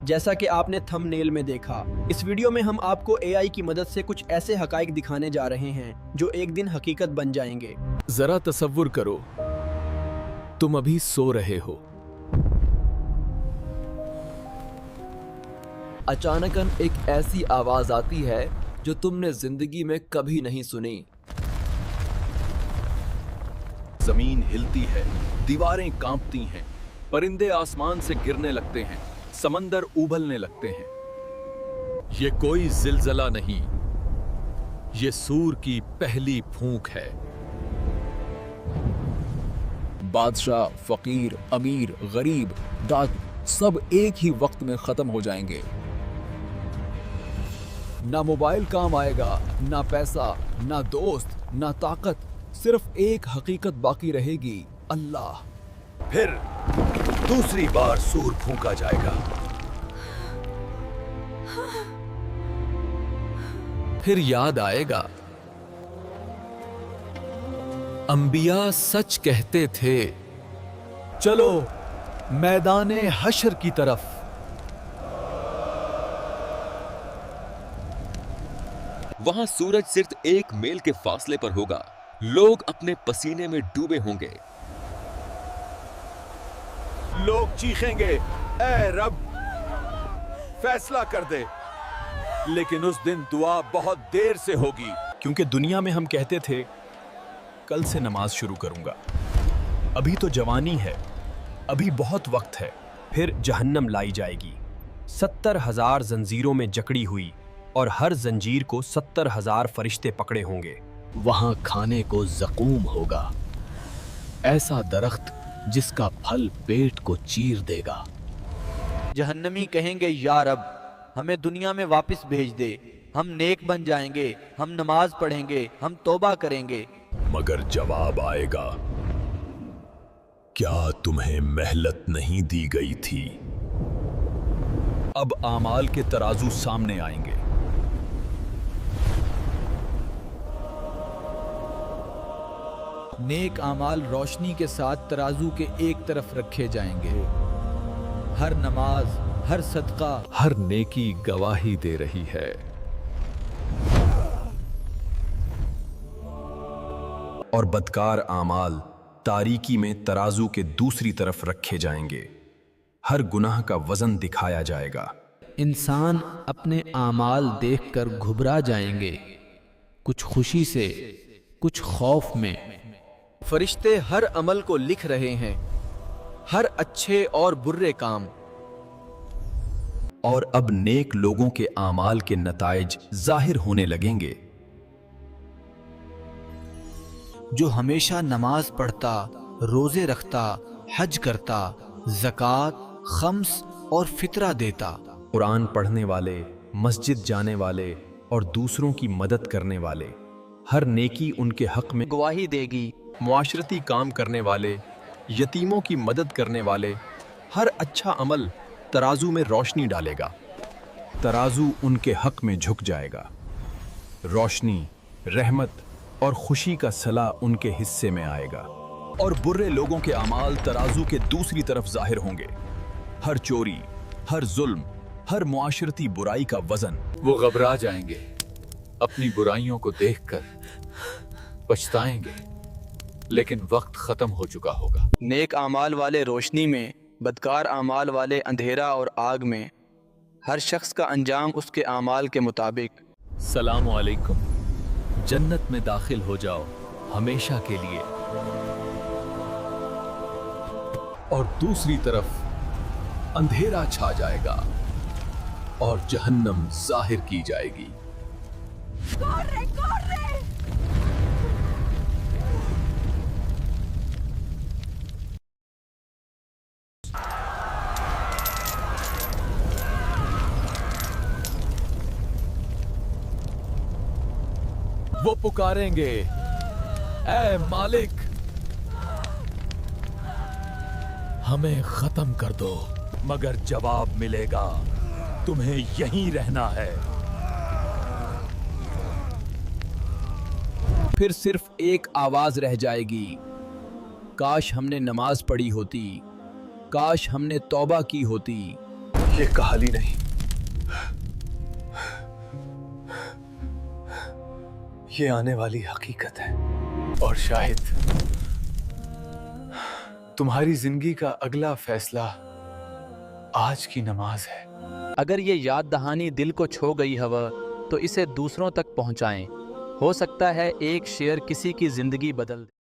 जैसा कि आपने थंबनेल में देखा, इस वीडियो में हम आपको एआई की मदद से कुछ ऐसे हकाइक दिखाने जा रहे हैं जो एक दिन हकीकत बन जाएंगे। जरा तसव्वुर करो, तुम अभी सो रहे हो, अचानकन एक ऐसी आवाज आती है जो तुमने जिंदगी में कभी नहीं सुनी। जमीन हिलती है, दीवारें कांपती हैं, परिंदे आसमान से गिरने लगते हैं, समंदर उबलने लगते हैं। ये कोई जिलजला नहीं, ये सूर की पहली फूंक है। बादशाह, फकीर, अमीर, गरीब, दाद सब एक ही वक्त में खत्म हो जाएंगे। ना मोबाइल काम आएगा, ना पैसा, ना दोस्त, ना ताकत, सिर्फ एक हकीकत बाकी रहेगी, अल्लाह। फिर दूसरी बार सूर फूंका जाएगा। फिर याद आएगा, अंबिया सच कहते थे, चलो मैदाने हशर की तरफ। वहां सूरज सिर्फ एक मील के फासले पर होगा। लोग अपने पसीने में डूबे होंगे। लोग चीखेंगे, ऐ रब फैसला कर दे। लेकिन उस दिन दुआ बहुत देर से होगी, क्योंकि दुनिया में हम कहते थे कल से नमाज शुरू करूंगा, अभी तो जवानी है, अभी बहुत वक्त है। फिर जहन्नम लाई जाएगी, 70,000 जंजीरों में जकड़ी हुई, और हर जंजीर को 70,000 फरिश्ते पकड़े होंगे। वहां खाने को ज़क़ूम होगा, ऐसा दरख्त जिसका फल पेट को चीर देगा। जहन्नमी कहेंगे, या रब हमें दुनिया में वापस भेज दे, हम नेक बन जाएंगे, हम नमाज पढ़ेंगे, हम तौबा करेंगे। मगर जवाब आएगा, क्या तुम्हें मेहनत नहीं दी गई थी? अब आमाल के तराजू सामने आएंगे। नेक आमाल रोशनी के साथ तराजू के एक तरफ रखे जाएंगे। हर नमाज, हर सदका, हर नेकी गवाही दे रही है। और बदकार आमाल तारीकी में तराजू के दूसरी तरफ रखे जाएंगे। हर गुनाह का वजन दिखाया जाएगा। इंसान अपने आमाल देखकर घुबरा जाएंगे, कुछ खुशी से, कुछ खौफ में। फरिश्ते हर अमल को लिख रहे हैं, हर अच्छे और बुरे काम। और अब नेक लोगों के आमाल के नताइज जाहिर होने लगेंगे। जो हमेशा नमाज पढ़ता, रोजे रखता, हज करता, ज़कात, खम्स और फितरा देता। कुरान पढ़ने वाले, मस्जिद जाने वाले और दूसरों की मदद करने वाले, हर नेकी उनके हक में गवाही देगी। मुआशरती काम करने वाले, यतीमों की मदद करने वाले, हर अच्छा अमल तराजू में रोशनी डालेगा। तराजू उनके हक में झुक जाएगा। रोशनी, रहमत और खुशी का सला उनके हिस्से में आएगा। और बुरे लोगों के अमाल तराजू के दूसरी तरफ जाहिर होंगे। हर चोरी, हर जुल्म, हर मुआशरती बुराई का वजन। वो घबरा जाएंगे, अपनी बुराइयों को देखकर पछताएंगे, लेकिन वक्त खत्म हो चुका होगा। नेक आमाल वाले रोशनी में, बदकार आमाल वाले अंधेरा और आग में। हर शख्स का अंजाम उसके आमाल के मुताबिक। सलाम अलैकुम, जन्नत में दाखिल हो जाओ हमेशा के लिए। और दूसरी तरफ अंधेरा छा जाएगा और जहन्नम जाहिर की जाएगी। वो पुकारेंगे, ऐ मालिक हमें खत्म कर दो। मगर जवाब मिलेगा, तुम्हें यहीं रहना है। फिर सिर्फ एक आवाज रह जाएगी, काश हमने नमाज पढ़ी होती, काश हमने तौबा की होती। یہ کہانی نہیں، یہ آنے والی حقیقت ہے، اور شاید تمہاری زندگی کا اگلا فیصلہ آج کی نماز ہے۔ اگر یہ یاد دہانی دل کو چھو گئی ہوا تو اسے دوسروں تک پہنچائیں، ہو سکتا ہے ایک شعر کسی کی زندگی بدل دے۔